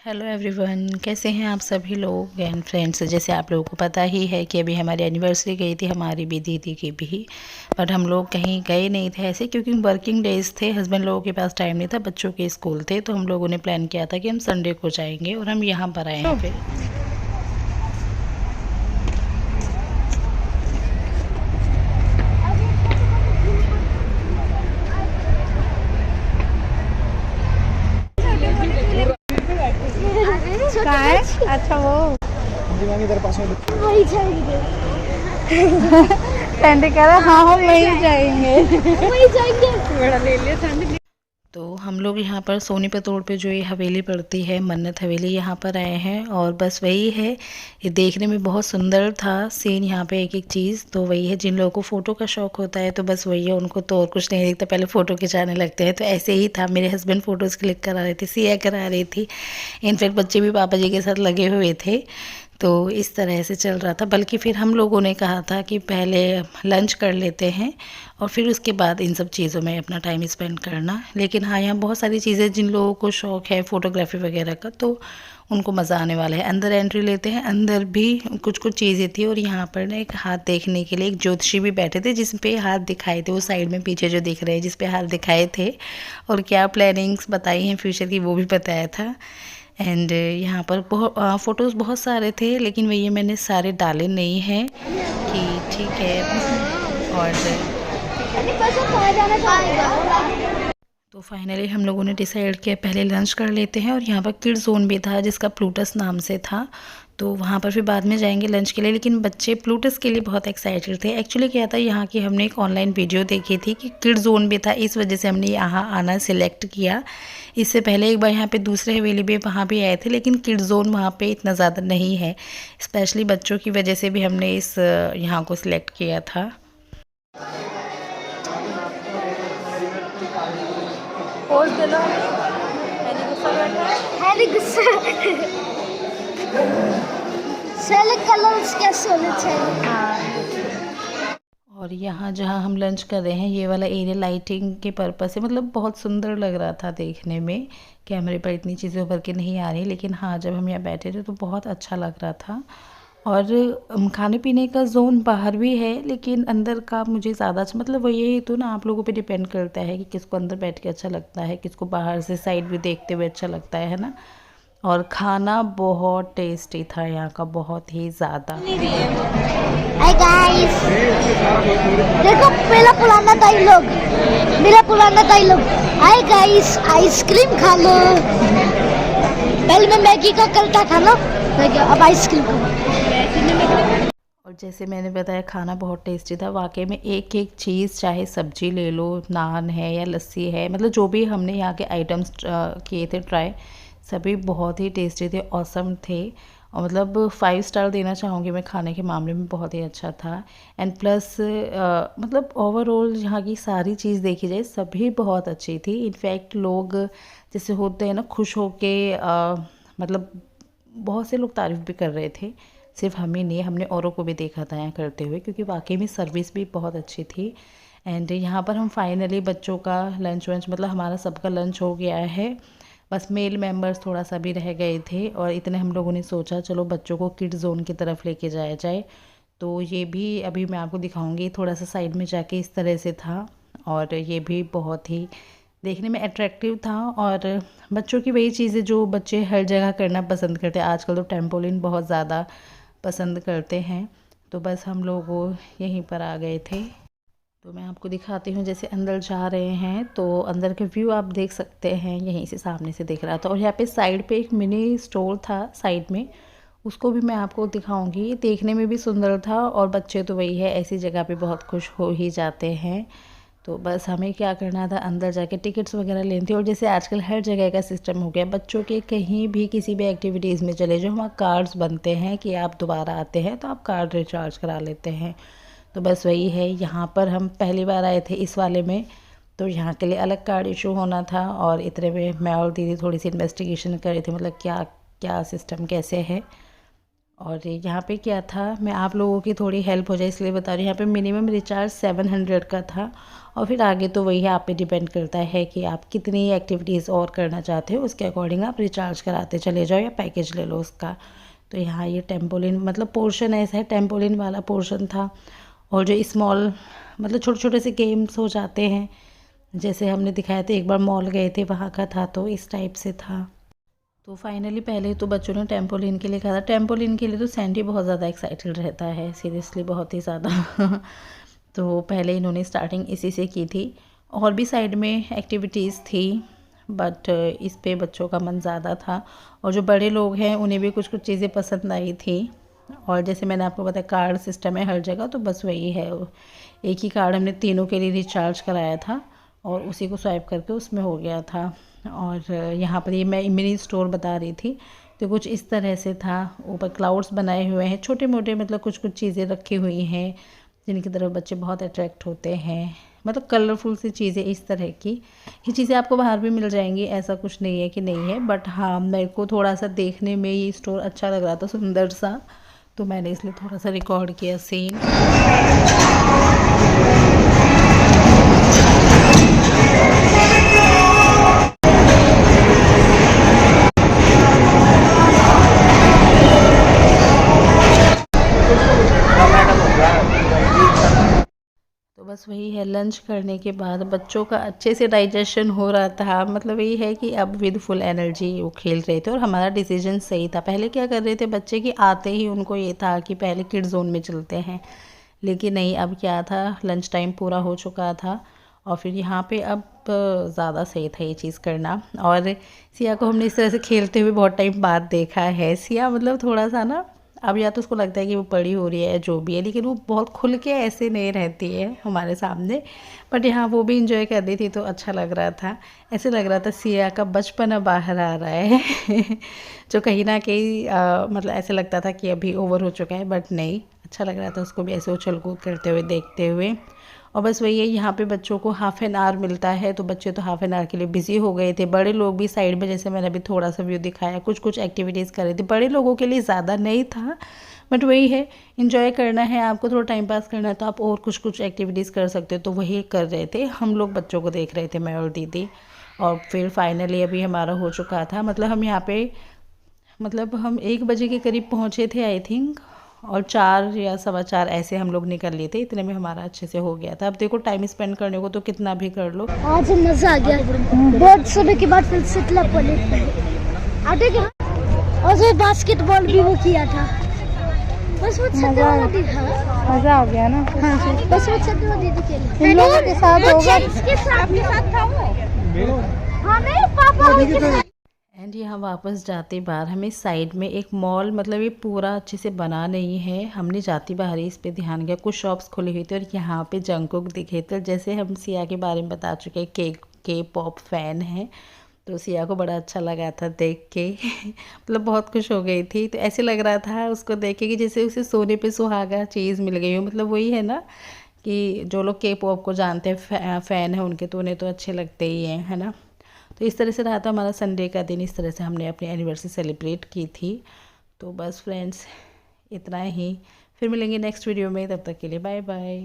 Hello everyone, कैसे हैं आप सभी लोग एंड फ्रेंड्स। जैसे आप लोगों को पता ही है कि अभी हमारी एनिवर्सरी गई थी, हमारी भी दीदी की भी। बट हम लोग कहीं गए नहीं थे ऐसे, क्योंकि वर्किंग डेज थे, हस्बैंड लोगों के पास टाइम नहीं था, बच्चों के स्कूल थे। तो हम लोगों ने प्लान किया था कि हम संडे को जाएंगे और हम यहाँ पर आए हैं फिर। काय अच्छा वो वही जाएंगे। संडे कह रहा हाँ हम वहीं जाएंगे। वही जाएंगे। बड़ा ले लिया संडे। तो हम लोग यहाँ पर सोनीपत रोड पे जो ये हवेली पड़ती है, मन्नत हवेली, यहाँ पर आए हैं। और बस वही है, ये देखने में बहुत सुंदर था सीन, यहाँ पे एक एक चीज़। तो वही है, जिन लोगों को फ़ोटो का शौक़ होता है तो बस वही है, उनको तो और कुछ नहीं दिखता, पहले फ़ोटो खिंचाने लगते हैं। तो ऐसे ही था, मेरे हस्बैंड फ़ोटोज़ क्लिक करा रहे थे, सिया करा रही थी, इनफैक्ट बच्चे भी पापा जी के साथ लगे हुए थे। तो इस तरह से चल रहा था। बल्कि फिर हम लोगों ने कहा था कि पहले लंच कर लेते हैं और फिर उसके बाद इन सब चीज़ों में अपना टाइम स्पेंड करना। लेकिन हाँ, यहाँ बहुत सारी चीज़ें, जिन लोगों को शौक़ है फ़ोटोग्राफी वगैरह का, तो उनको मज़ा आने वाला है। अंदर एंट्री लेते हैं, अंदर भी कुछ कुछ चीज़ें थी। और यहाँ पर ना एक हाथ देखने के लिए एक ज्योतिषी भी बैठे थे, जिस पे हाथ दिखाए थे, वो साइड में पीछे जो दिख रहे हैं, जिस पे हाथ दिखाए थे और क्या प्लानिंग्स बताई हैं फ्यूचर की, वो भी बताया था। एंड यहाँ पर बहुत फ़ोटोज़ बहुत सारे थे, लेकिन वही मैंने सारे डाले नहीं हैं कि ठीक है। और तो फाइनली हम लोगों ने डिसाइड किया पहले लंच कर लेते हैं। और यहाँ पर किड्स जोन भी था, जिसका प्लूटस नाम से था, तो वहाँ पर फिर बाद में जाएंगे लंच के लिए। लेकिन बच्चे प्लूटस के लिए बहुत एक्साइटेड थे। एक्चुअली क्या था, यहाँ की हमने एक ऑनलाइन वीडियो देखी थी कि किड्स जोन भी था, इस वजह से हमने यहाँ आना सिलेक्ट किया। इससे पहले एक बार यहाँ पे दूसरे हवेली भी वहाँ भी आए थे, लेकिन किड्स जोन वहाँ पे इतना ज़्यादा नहीं है। स्पेशली बच्चों की वजह से भी हमने इस यहाँ को सिलेक्ट किया था। पोज दे लो हैरी गुस्सा। सारे कलर्स कैसे होने चाहिए? और यहाँ जहाँ हम लंच कर रहे हैं, ये वाला एरिया लाइटिंग के पर्पस से मतलब बहुत सुंदर लग रहा था देखने में। कैमरे पर इतनी चीज़ें उभर के नहीं आ रही, लेकिन हाँ, जब हम यहाँ बैठे थे तो बहुत अच्छा लग रहा था। और खाने पीने का जोन बाहर भी है, लेकिन अंदर का मुझे ज़्यादा अच्छा, मतलब वो यही तो ना, आप लोगों पे डिपेंड करता है कि किसको अंदर बैठ के अच्छा लगता है, किसको बाहर से साइड व्यू देखते हुए अच्छा लगता है ना। और खाना बहुत टेस्टी था यहाँ का, बहुत ही ज़्यादा। हाय गाइस, देखो मेरा पुराना डायलॉग। हाय गाइस, आइसक्रीम खा लो। पहले मैं मैगी का करता था ना, अब आइसक्रीम खा लो। और जैसे मैंने बताया, खाना बहुत टेस्टी था वाकई में। एक एक चीज़, चाहे सब्जी ले लो, नान है या लस्सी है, मतलब जो भी हमने यहाँ के आइटम्स किए थे ट्राई, सभी बहुत ही टेस्टी थे, ऑसम थे। और मतलब 5 स्टार देना चाहूँगी मैं खाने के मामले में, बहुत ही अच्छा था। एंड प्लस मतलब ओवरऑल यहाँ की सारी चीज़ देखी जाए, सभी बहुत अच्छी थी। इनफैक्ट लोग जैसे होते हैं ना, खुश होके मतलब बहुत से लोग तारीफ़ भी कर रहे थे, सिर्फ हमें नहीं, हमने औरों को भी देखा था यहाँ करते हुए, क्योंकि वाकई में सर्विस भी बहुत अच्छी थी। एंड यहाँ पर हम फाइनली बच्चों का लंच वंच, मतलब हमारा सबका लंच हो गया है, बस मेल मेंबर्स थोड़ा सा भी रह गए थे। और इतने हम लोगों ने सोचा चलो बच्चों को किड्स जोन की तरफ लेके जाया जाए। तो ये भी अभी मैं आपको दिखाऊंगी, थोड़ा सा साइड में जाके इस तरह से था। और ये भी बहुत ही देखने में अट्रैक्टिव था। और बच्चों की वही चीज़ें जो बच्चे हर जगह करना पसंद करते हैं आजकल, तो टेम्पोलिन बहुत ज़्यादा पसंद करते हैं। तो बस हम लोग यहीं पर आ गए थे। तो मैं आपको दिखाती हूँ, जैसे अंदर जा रहे हैं तो अंदर का व्यू आप देख सकते हैं, यहीं से सामने से दिख रहा था। और यहाँ पे साइड पे एक मिनी स्टोर था साइड में, उसको भी मैं आपको दिखाऊंगी। देखने में भी सुंदर था, और बच्चे तो वही है, ऐसी जगह पे बहुत खुश हो ही जाते हैं। तो बस हमें क्या करना था, अंदर जाके टिकट्स वगैरह लेनी थी। और जैसे आजकल हर जगह का सिस्टम हो गया, बच्चों के कहीं भी किसी भी एक्टिविटीज़ में चले जाओ, वहाँ कार्ड्स बनते हैं कि आप दोबारा आते हैं तो आप कार्ड रिचार्ज करा लेते हैं। तो बस वही है, यहाँ पर हम पहली बार आए थे इस वाले में, तो यहाँ के लिए अलग कार्ड इशू होना था। और इतने में मैं और दीदी थोड़ी सी इन्वेस्टिगेशन कर रही थी, मतलब क्या क्या सिस्टम कैसे है। और यहाँ पे क्या था, मैं आप लोगों की थोड़ी हेल्प हो जाए इसलिए बता रही हूँ। यहाँ पे मिनिमम रिचार्ज 700 का था, और फिर आगे तो वही आप पे डिपेंड करता है कि आप कितनी एक्टिविटीज़ और करना चाहते हो, उसके अकॉर्डिंग आप रिचार्ज कराते चले जाओ या पैकेज ले लो उसका। तो यहाँ ये टेम्पोलिन मतलब पोर्शन ऐसा है, टेम्पोलिन वाला पोर्शन था। और जो स्मॉल मतलब छोटे छोटे से गेम्स हो जाते हैं, जैसे हमने दिखाया था एक बार मॉल गए थे वहाँ का था, तो इस टाइप से था। तो फाइनली पहले तो बच्चों ने टेम्पोलिन के लिए कहा था। टेम्पोलिन के लिए तो सैंडी बहुत ज़्यादा एक्साइटेड रहता है, सीरियसली बहुत ही ज़्यादा तो पहले इन्होंने स्टार्टिंग इसी से की थी। और भी साइड में एक्टिविटीज़ थी, बट इस पे बच्चों का मन ज़्यादा था। और जो बड़े लोग हैं उन्हें भी कुछ कुछ चीज़ें पसंद आई थी। और जैसे मैंने आपको बताया कार्ड सिस्टम है हर जगह, तो बस वही है, एक ही कार्ड हमने तीनों के लिए रिचार्ज कराया था और उसी को स्वाइप करके उसमें हो गया था। और यहाँ पर ये मैं मिनी स्टोर बता रही थी, तो कुछ इस तरह से था। ऊपर क्लाउड्स बनाए हुए हैं छोटे मोटे, मतलब कुछ कुछ चीज़ें रखी हुई हैं जिनकी तरफ बच्चे बहुत अट्रैक्ट होते हैं, मतलब कलरफुल सी चीज़ें इस तरह की। ये चीज़ें आपको बाहर भी मिल जाएंगी, ऐसा कुछ नहीं है कि नहीं है, बट हाँ मेरे को थोड़ा सा देखने में ये स्टोर अच्छा लग रहा था, सुंदर सा, तो मैंने इसलिए थोड़ा सा रिकॉर्ड किया सीन। तो बस वही है, लंच करने के बाद बच्चों का अच्छे से डाइजेशन हो रहा था, मतलब यही है कि अब विद फुल एनर्जी वो खेल रहे थे। और हमारा डिसीजन सही था। पहले क्या कर रहे थे बच्चे कि आते ही उनको ये था कि पहले किड जोन में चलते हैं, लेकिन नहीं, अब क्या था, लंच टाइम पूरा हो चुका था और फिर यहाँ पे अब ज़्यादा सही था ये चीज़ करना। और सिया को हमने इस तरह से खेलते हुए बहुत टाइम बाद देखा है। सिया मतलब थोड़ा सा ना, अब या तो उसको लगता है कि वो बड़ी हो रही है या जो भी है, लेकिन वो बहुत खुल के ऐसे नहीं रहती है हमारे सामने। बट यहाँ वो भी इंजॉय कर रही थी, तो अच्छा लग रहा था। ऐसे लग रहा था सिया का बचपन अब बाहर आ रहा है जो कहीं ना कहीं मतलब ऐसे लगता था कि अभी ओवर हो चुका है, बट नहीं, अच्छा लग रहा था उसको भी ऐसे उछल कूद करते हुए देखते हुए। और बस वही है, यहाँ पे बच्चों को हाफ़ एन आवर मिलता है, तो बच्चे तो हाफ़ एन आवर के लिए बिज़ी हो गए थे। बड़े लोग भी साइड में, जैसे मैंने अभी थोड़ा सा व्यू दिखाया, कुछ कुछ एक्टिविटीज़ कर रहे थे। बड़े लोगों के लिए ज़्यादा नहीं था, बट वही है, इंजॉय करना है आपको, थोड़ा टाइम पास करना है तो आप और कुछ कुछ एक्टिविटीज़ कर सकते हो, तो वही कर रहे थे। हम लोग बच्चों को देख रहे थे, मैं और दीदी। और फिर फाइनली अभी हमारा हो चुका था, मतलब हम यहाँ पे मतलब हम 1 बजे के करीब पहुँचे थे आई थिंक, और 4 या 4:15 ऐसे हम लोग निकल लिए थे, इतने में हमारा अच्छे से हो गया था। अब देखो टाइम स्पेंड करने को तो कितना भी कर लो। आज मजा आ गया, बहुत समय के बाद फिर से क्लब पर आटे के। और जो बास्केटबॉल भी वो किया था, बस वो छतरी था, मजा आ गया ना। बस वो छतरी दीदी के इन लोगों के साथ होगा, इसके साथ था वो। हाँ नहीं पापा उनके साथ। एंड यहाँ वापस जाते बार हमें साइड में एक मॉल, मतलब ये पूरा अच्छे से बना नहीं है, हमने जाती बाहर ही इस पे ध्यान गया, कुछ शॉप्स खुली हुई थी और यहाँ पे जंगकुक दिखे थे। जैसे हम सिया के बारे में बता चुके हैं, के पॉप फैन है, तो सिया को बड़ा अच्छा लगा था देख के मतलब बहुत खुश हो गई थी। तो ऐसे लग रहा था उसको देख के कि जैसे उसे सोने पे सुहागा चीज़ मिल गई हो, मतलब वही है ना कि जो लोग के पॉप को जानते हैं, फ़ैन है उनके, तो उन्हें तो अच्छे लगते ही हैं, है ना। तो इस तरह से रहा था हमारा संडे का दिन, इस तरह से हमने अपनी एनिवर्सरी सेलिब्रेट की थी। तो बस फ्रेंड्स इतना ही, फिर मिलेंगे नेक्स्ट वीडियो में, तब तक के लिए बाय बाय।